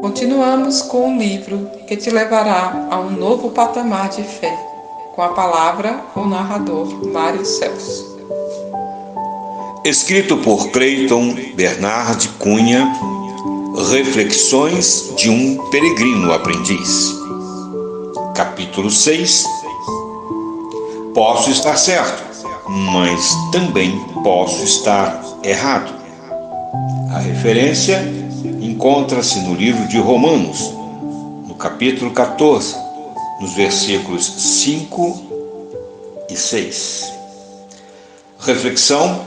Continuamos com um livro que te levará a um novo patamar de fé. Com a palavra, o narrador Mário Celso. Escrito por Cleiton Bernard Cunha, Reflexões de um Peregrino Aprendiz. Capítulo 6. Posso estar certo, mas também posso estar errado. A referência encontra-se no livro de Romanos, no capítulo 14, nos versículos 5 e 6. Reflexão.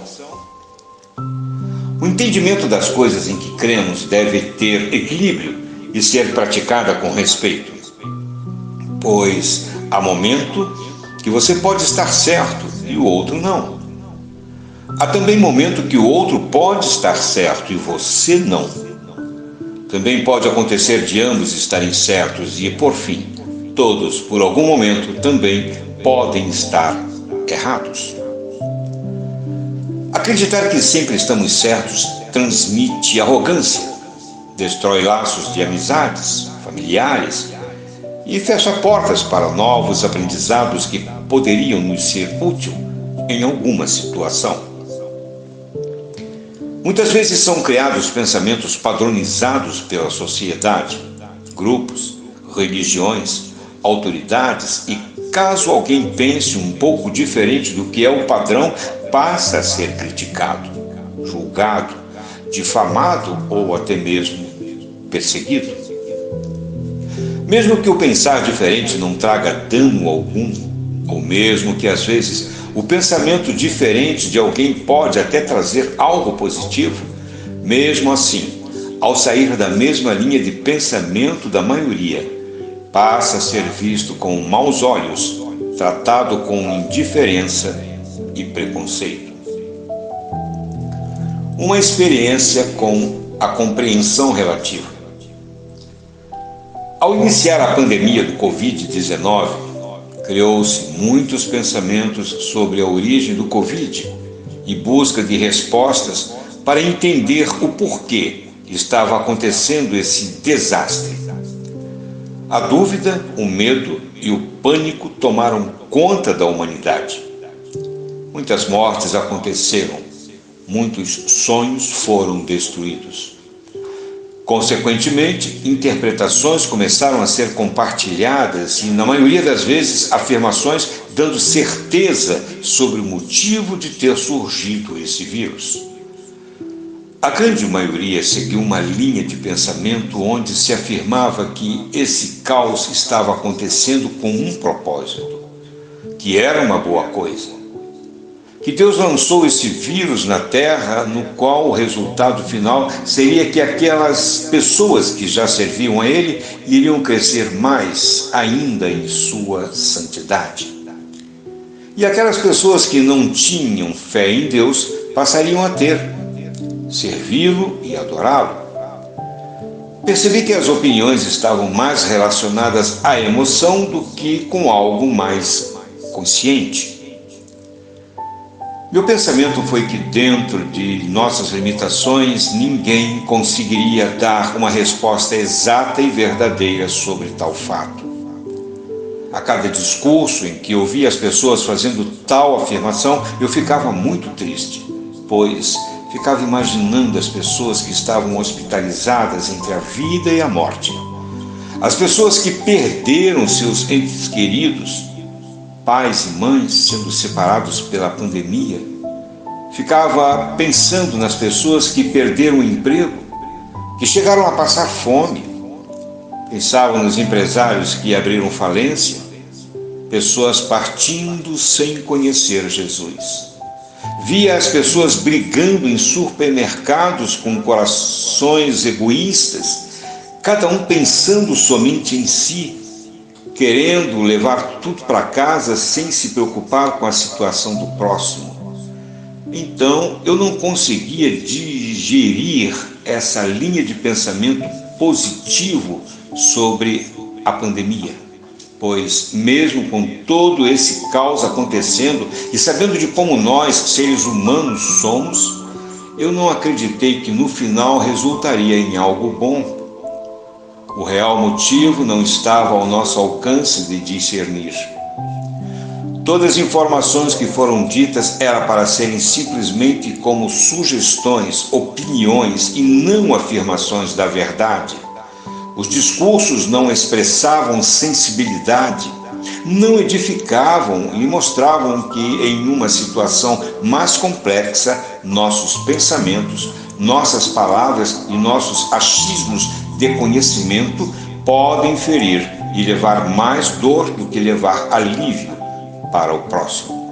O entendimento das coisas em que cremos deve ter equilíbrio e ser praticada com respeito, pois há momento que você pode estar certo e o outro não. Há também momento que o outro pode estar certo e você não. Também pode acontecer de ambos estarem certos e, por fim, todos, por algum momento, também podem estar errados. Acreditar que sempre estamos certos transmite arrogância, destrói laços de amizades, familiares e fecha portas para novos aprendizados que poderiam nos ser úteis em alguma situação. Muitas vezes são criados pensamentos padronizados pela sociedade, grupos, religiões, autoridades e, caso alguém pense um pouco diferente do que é o padrão, passa a ser criticado, julgado, difamado ou até mesmo perseguido. Mesmo que o pensar diferente não traga dano algum, ou mesmo que às vezes o pensamento diferente de alguém pode até trazer algo positivo, mesmo assim, ao sair da mesma linha de pensamento da maioria, passa a ser visto com maus olhos, tratado com indiferença e preconceito. Uma experiência com a compreensão relativa. Ao iniciar a pandemia do Covid-19, criou-se muitos pensamentos sobre a origem do Covid e busca de respostas para entender o porquê estava acontecendo esse desastre. A dúvida, o medo e o pânico tomaram conta da humanidade. Muitas mortes aconteceram, muitos sonhos foram destruídos. Consequentemente, interpretações começaram a ser compartilhadas e, na maioria das vezes, afirmações dando certeza sobre o motivo de ter surgido esse vírus. A grande maioria seguiu uma linha de pensamento onde se afirmava que esse caos estava acontecendo com um propósito, que era uma boa coisa. Que Deus lançou esse vírus na Terra, no qual o resultado final seria que aquelas pessoas que já serviam a Ele iriam crescer mais ainda em sua santidade. E aquelas pessoas que não tinham fé em Deus passariam a ter, servi-lo e adorá-lo. Percebi que as opiniões estavam mais relacionadas à emoção do que com algo mais consciente. Meu pensamento foi que dentro de nossas limitações ninguém conseguiria dar uma resposta exata e verdadeira sobre tal fato. A cada discurso em que ouvia as pessoas fazendo tal afirmação, eu ficava muito triste, pois ficava imaginando as pessoas que estavam hospitalizadas entre a vida e a morte. As pessoas que perderam seus entes queridos, pais e mães sendo separados pela pandemia. Ficava pensando nas pessoas que perderam o emprego, que chegaram a passar fome. Pensava nos empresários que abriram falência, pessoas partindo sem conhecer Jesus. Via as pessoas brigando em supermercados com corações egoístas, cada um pensando somente em si, querendo levar tudo para casa sem se preocupar com a situação do próximo. Então, eu não conseguia digerir essa linha de pensamento positivo sobre a pandemia, pois mesmo com todo esse caos acontecendo e sabendo de como nós, seres humanos, somos, eu não acreditei que no final resultaria em algo bom. O real motivo não estava ao nosso alcance de discernir. Todas as informações que foram ditas eram para serem simplesmente como sugestões, opiniões e não afirmações da verdade. Os discursos não expressavam sensibilidade, não edificavam e mostravam que em uma situação mais complexa, nossos pensamentos, nossas palavras e nossos achismos de conhecimento podem ferir e levar mais dor do que levar alívio para o próximo.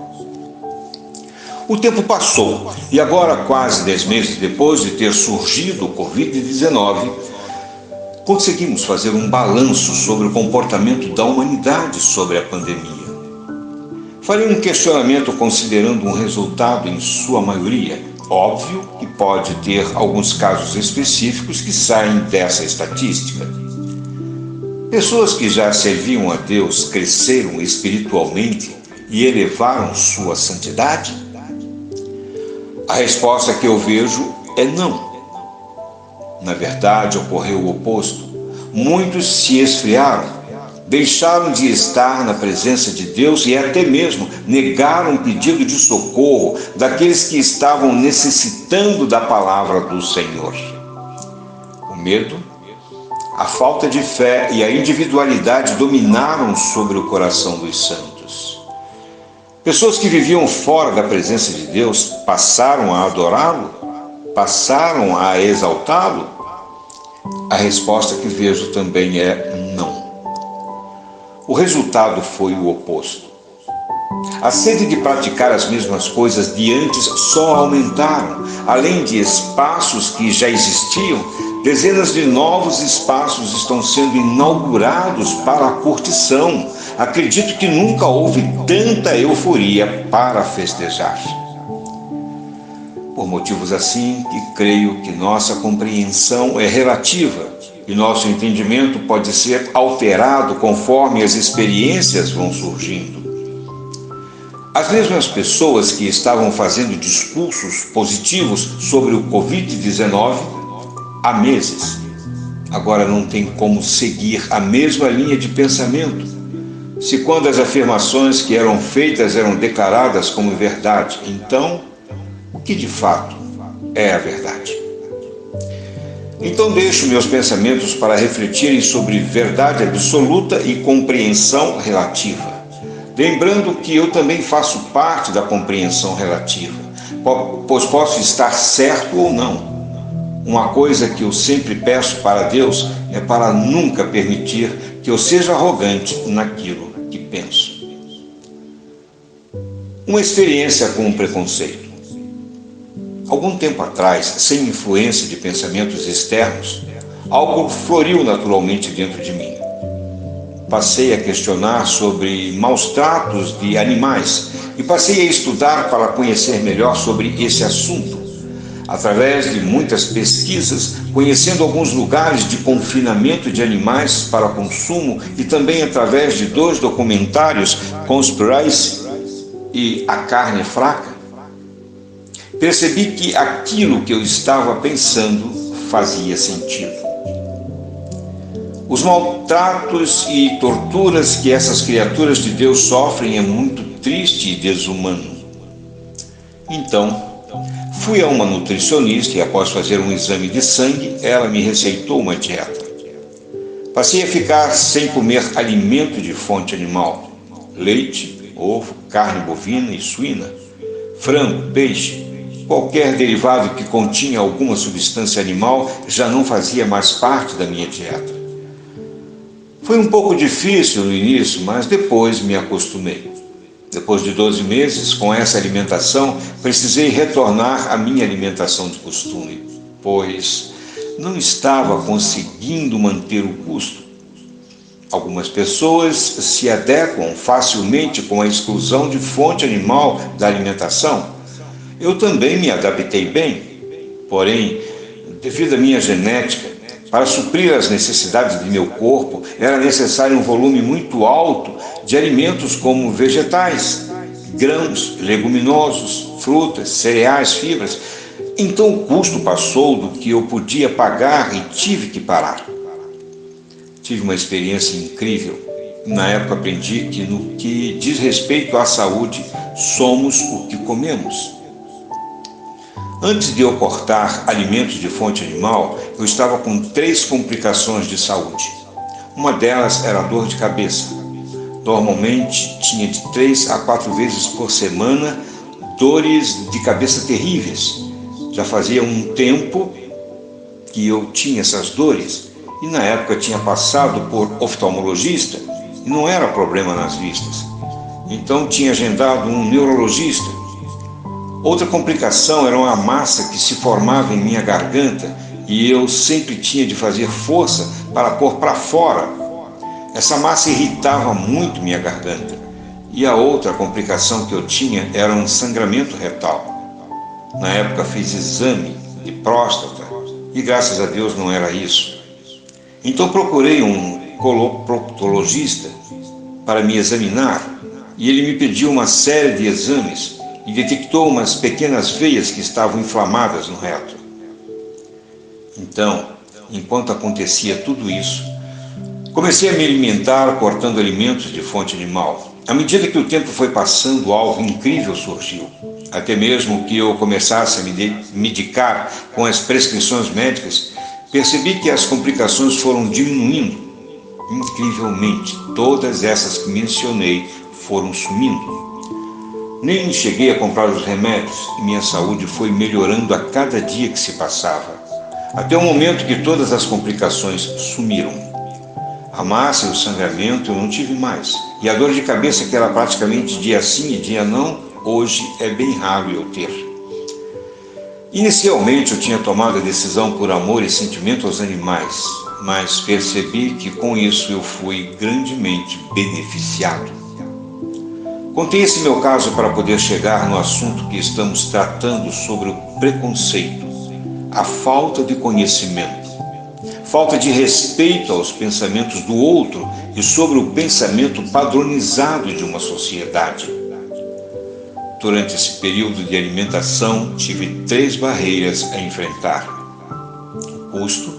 O tempo passou e agora, quase 10 meses depois de ter surgido o Covid-19, conseguimos fazer um balanço sobre o comportamento da humanidade sobre a pandemia. Farei um questionamento considerando um resultado em sua maioria. Óbvio que pode ter alguns casos específicos que saem dessa estatística. Pessoas que já serviam a Deus cresceram espiritualmente e elevaram sua santidade? A resposta que eu vejo é não. Na verdade, ocorreu o oposto. Muitos se esfriaram, deixaram de estar na presença de Deus e até mesmo negaram o pedido de socorro daqueles que estavam necessitando da palavra do Senhor. O medo, a falta de fé e a individualidade dominaram sobre o coração dos santos. Pessoas que viviam fora da presença de Deus passaram a adorá-lo? Passaram a exaltá-lo? A resposta que vejo também é não. O resultado foi o oposto. A sede de praticar as mesmas coisas de antes só aumentaram. Além de espaços que já existiam, dezenas de novos espaços estão sendo inaugurados para a curtição. Acredito que nunca houve tanta euforia para festejar. Por motivos assim que creio que nossa compreensão é relativa e nosso entendimento pode ser alterado conforme as experiências vão surgindo. As mesmas pessoas que estavam fazendo discursos positivos sobre o Covid-19 há meses, agora não tem como seguir a mesma linha de pensamento, se quando as afirmações que eram feitas eram declaradas como verdade, então, o que de fato é a verdade? Então deixo meus pensamentos para refletirem sobre verdade absoluta e compreensão relativa. Lembrando que eu também faço parte da compreensão relativa, pois posso estar certo ou não. Uma coisa que eu sempre peço para Deus é para nunca permitir que eu seja arrogante naquilo que penso. Uma experiência com o preconceito. Algum tempo atrás, sem influência de pensamentos externos, algo floriu naturalmente dentro de mim. Passei a questionar sobre maus tratos de animais e passei a estudar para conhecer melhor sobre esse assunto. Através de muitas pesquisas, conhecendo alguns lugares de confinamento de animais para consumo e também através de 2 documentários, Conspiracy e A Carne Fraca, percebi que aquilo que eu estava pensando fazia sentido. Os maltratos e torturas que essas criaturas de Deus sofrem é muito triste e desumano. Então, fui a uma nutricionista e após fazer um exame de sangue, ela me receitou uma dieta. Passei a ficar sem comer alimento de fonte animal, leite, ovo, carne bovina e suína, frango, peixe, qualquer derivado que continha alguma substância animal já não fazia mais parte da minha dieta. Foi um pouco difícil no início, mas depois me acostumei. Depois de 12 meses com essa alimentação, precisei retornar à minha alimentação de costume, pois não estava conseguindo manter o custo. Algumas pessoas se adequam facilmente com a exclusão de fonte animal da alimentação. Eu também me adaptei bem, porém, devido à minha genética, para suprir as necessidades de meu corpo, era necessário um volume muito alto de alimentos como vegetais, grãos, leguminosos, frutas, cereais, fibras. Então o custo passou do que eu podia pagar e tive que parar. tive uma experiência incrível. Na época aprendi que no que diz respeito à saúde, somos o que comemos. Antes de eu cortar alimentos de fonte animal, eu estava com 3 complicações de saúde. Uma delas era a dor de cabeça. Normalmente tinha de 3 a 4 vezes por semana dores de cabeça terríveis. Já fazia um tempo que eu tinha essas dores e na época tinha passado por oftalmologista e não era problema nas vistas. Então tinha agendado um neurologista. Outra complicação era uma massa que se formava em minha garganta e eu sempre tinha de fazer força para pôr para fora. Essa massa irritava muito minha garganta. E a outra complicação que eu tinha era um sangramento retal. Na época fiz exame de próstata e graças a Deus não era isso. Então procurei um coloproctologista para me examinar e ele me pediu uma série de exames e detectou umas pequenas veias que estavam inflamadas no reto. Então, enquanto acontecia tudo isso, comecei a me alimentar cortando alimentos de fonte animal. À medida que o tempo foi passando, algo incrível surgiu. Até mesmo que eu começasse a me medicar com as prescrições médicas, percebi que as complicações foram diminuindo. Incrivelmente, todas essas que mencionei foram sumindo. Nem cheguei a comprar os remédios e minha saúde foi melhorando a cada dia que se passava, até o momento que todas as complicações sumiram. A massa e o sangramento eu não tive mais, e a dor de cabeça, que era praticamente dia sim e dia não, hoje é bem raro eu ter. Inicialmente eu tinha tomado a decisão por amor e sentimento aos animais, mas percebi que com isso eu fui grandemente beneficiado. Contei esse meu caso para poder chegar no assunto que estamos tratando sobre o preconceito, a falta de conhecimento, falta de respeito aos pensamentos do outro e sobre o pensamento padronizado de uma sociedade. Durante esse período de alimentação, tive 3 barreiras a enfrentar: o custo,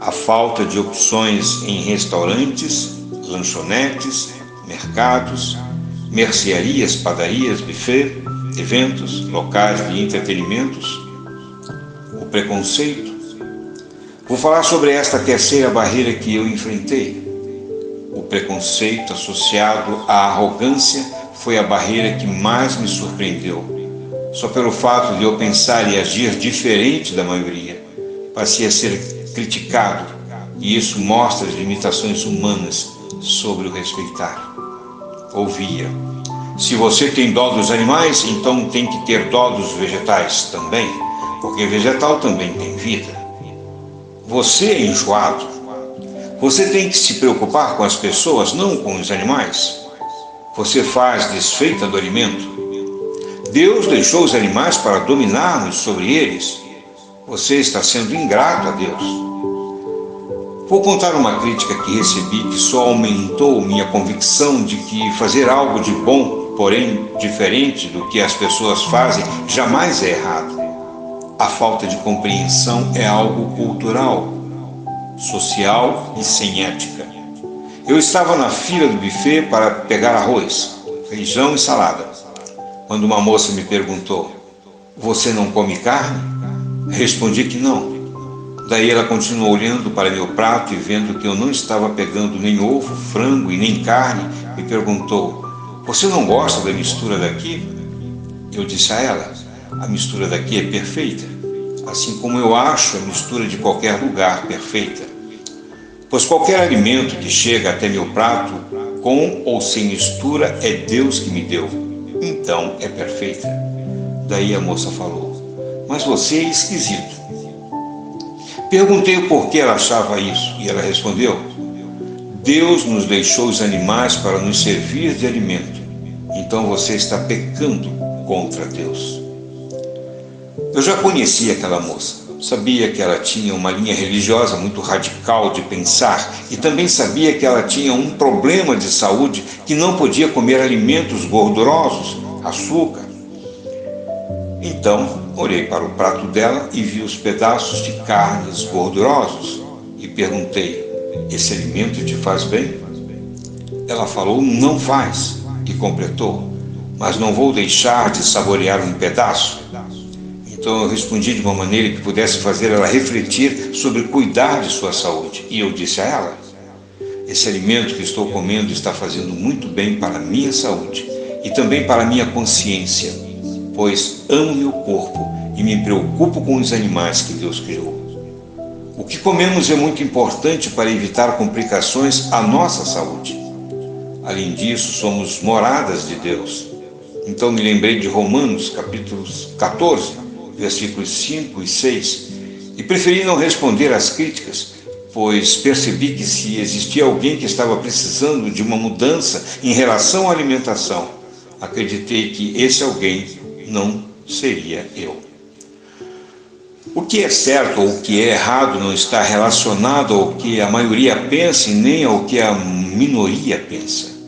a falta de opções em restaurantes, lanchonetes, mercados, mercearias, padarias, buffet, eventos, locais de entretenimentos, o preconceito. Vou falar sobre esta terceira barreira que eu enfrentei. O preconceito associado à arrogância foi a barreira que mais me surpreendeu. Só pelo fato de eu pensar e agir diferente da maioria, passei a ser criticado, e isso mostra as limitações humanas sobre o respeitar. Ouvia: se você tem dó dos animais, então tem que ter dó dos vegetais também, porque vegetal também tem vida. Você é enjoado. Você tem que se preocupar com as pessoas, não com os animais. Você faz desfeita do alimento. Deus deixou os animais para dominarmos sobre eles. Você está sendo ingrato a Deus. Vou contar uma crítica que recebi que só aumentou minha convicção de que fazer algo de bom, porém diferente do que as pessoas fazem, jamais é errado. A falta de compreensão é algo cultural, social e sem ética. Eu estava na fila do buffet para pegar arroz, feijão e salada, quando uma moça me perguntou: você não come carne? Respondi que não. Daí ela continuou olhando para meu prato e vendo que eu não estava pegando nem ovo, frango e nem carne, me perguntou: você não gosta da mistura daqui? Eu disse a ela: a mistura daqui é perfeita, assim como eu acho a mistura de qualquer lugar perfeita. Pois qualquer alimento que chega até meu prato, com ou sem mistura, é Deus que me deu. Então é perfeita. Daí a moça falou: mas você é esquisito. Perguntei o porquê ela achava isso e ela respondeu: Deus nos deixou os animais para nos servir de alimento. Então você está pecando contra Deus. Eu já conhecia aquela moça. Sabia que ela tinha uma linha religiosa muito radical de pensar e também sabia que ela tinha um problema de saúde, que não podia comer alimentos gordurosos, açúcar. Então, olhei para o prato dela e vi os pedaços de carnes gordurosos e perguntei: esse alimento te faz bem? Ela falou, não faz, e completou, mas não vou deixar de saborear um pedaço. Então eu respondi de uma maneira que pudesse fazer ela refletir sobre cuidar de sua saúde. E eu disse a ela, esse alimento que estou comendo está fazendo muito bem para a minha saúde e também para a minha consciência, pois amo meu corpo e me preocupo com os animais que Deus criou. O que comemos é muito importante para evitar complicações à nossa saúde. Além disso, somos moradas de Deus. Então me lembrei de Romanos, capítulo 14, versículos 5 e 6, e preferi não responder às críticas, pois percebi que se existia alguém que estava precisando de uma mudança em relação à alimentação, acreditei que esse alguém não seria eu. O que é certo ou o que é errado não está relacionado ao que a maioria pensa e nem ao que a minoria pensa.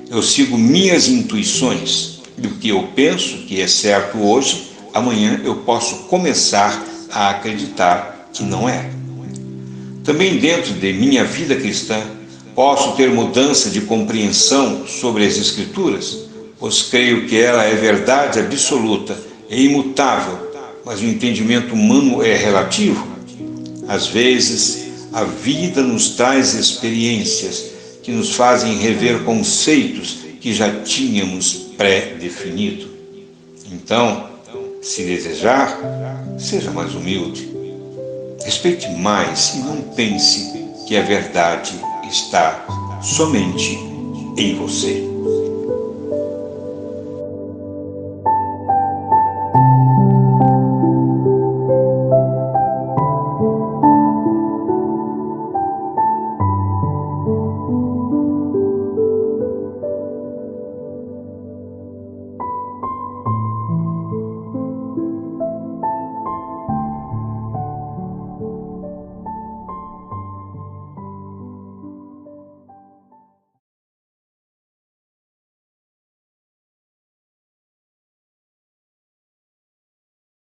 Eu sigo minhas intuições e o que eu penso que é certo hoje, amanhã eu posso começar a acreditar que não é. Também dentro de minha vida cristã, posso ter mudança de compreensão sobre as Escrituras, pois creio que ela é verdade absoluta e imutável, mas o entendimento humano é relativo. Às vezes, a vida nos traz experiências que nos fazem rever conceitos que já tínhamos pré-definido. Então, se desejar, seja mais humilde. Respeite mais e não pense que a verdade está somente em você.